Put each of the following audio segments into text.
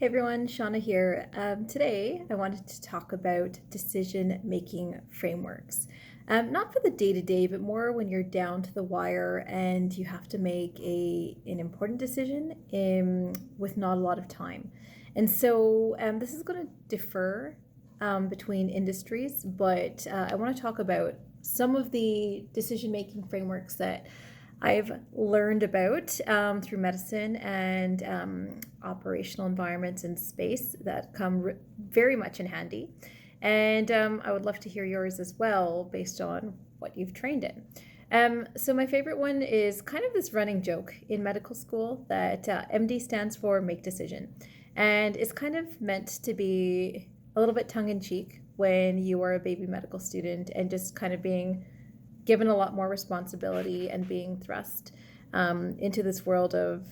Hey everyone, Shauna here. Today I wanted to talk about decision-making frameworks. Not for the day-to-day, but more when you're down to the wire and you have to make an important decision with not a lot of time. And so this is going to differ between industries, but I want to talk about some of the decision-making frameworks that I've learned about through medicine and operational environments in space that come very much in handy. And I would love to hear yours as well based on what you've trained in. So my favorite one is kind of this running joke in medical school that MD stands for make decision. And it's kind of meant to be a little bit tongue in cheek when you are a baby medical student and just kind of being given a lot more responsibility and being thrust into this world of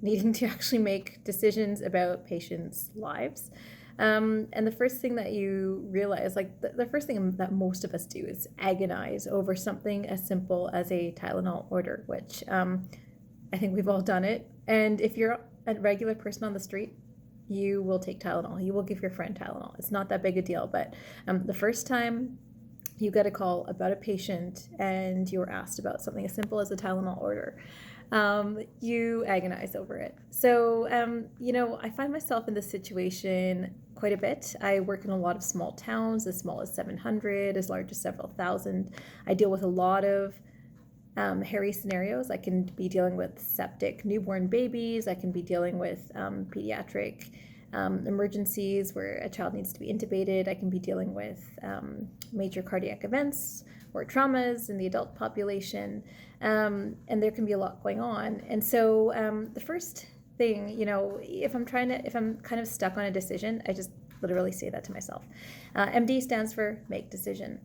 needing to actually make decisions about patients' lives. And the first thing that you realize, like the first thing that most of us do is agonize over something as simple as a Tylenol order, which I think we've all done it. And if you're a regular person on the street, you will take Tylenol. You will give your friend Tylenol. It's not that big a deal. But the first time you get a call about a patient and you're asked about something as simple as a Tylenol order, you agonize over it. So, I find myself in this situation quite a bit. I work in a lot of small towns, as small as 700, as large as several thousand. I deal with a lot of hairy scenarios. I can be dealing with septic newborn babies. I can be dealing with pediatric emergencies where a child needs to be intubated. I can be dealing with major cardiac events or traumas in the adult population, and there can be a lot going on. And so the first thing, if I'm kind of stuck on a decision, I just literally say that to myself. MD stands for make decision.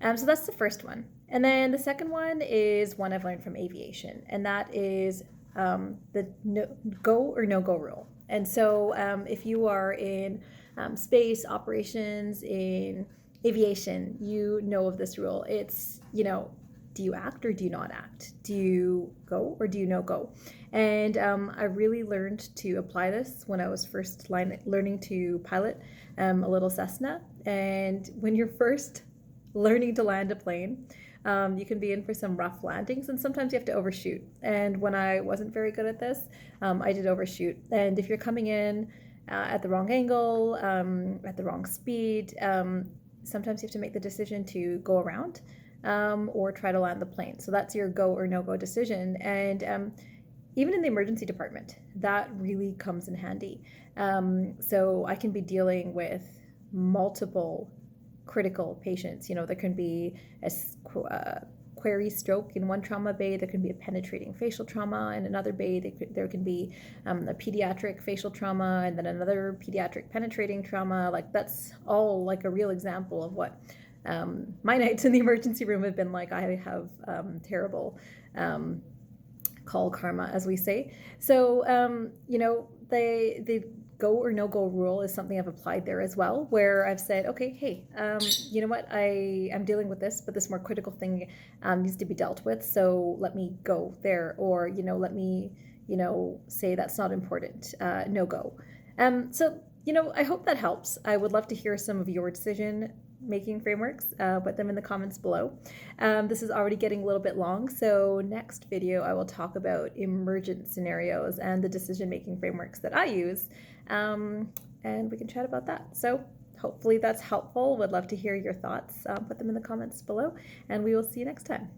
So that's the first one. And then the second one is one I've learned from aviation, and that is the go or no-go rule. And so if you are in space operations, in aviation, you know of this rule. It's, do you act or do you not act? Do you go or do you no go? And I really learned to apply this when I was first learning to pilot a little Cessna. And when you're first learning to land a plane, you can be in for some rough landings, and sometimes you have to overshoot. And when I wasn't very good at this, I did overshoot. And if you're coming in at the wrong angle, at the wrong speed, sometimes you have to make the decision to go around or try to land the plane. So that's your go or no-go decision. And even in the emergency department, that really comes in handy. So I can be dealing with multiple critical patients. There can be a query stroke in one trauma bay. There can be a penetrating facial trauma in another bay. There can be a pediatric facial trauma and then another pediatric penetrating trauma. Like, that's all like a real example of what my nights in the emergency room have been like. I have terrible call karma, as we say. So, the go or no go rule is something I've applied there as well, where I've said, okay, hey, you know what, I'm dealing with this, but this more critical thing needs to be dealt with, so let me go there, or let me say that's not important, no go. So I hope that helps. I would love to hear some of your decision making frameworks. Put them in the comments below. This is already getting a little bit long, so next video I will talk about emergent scenarios and the decision making frameworks that I use, and we can chat about that. So hopefully that's helpful. Would love to hear your thoughts. Put them in the comments below, and we will see you next time.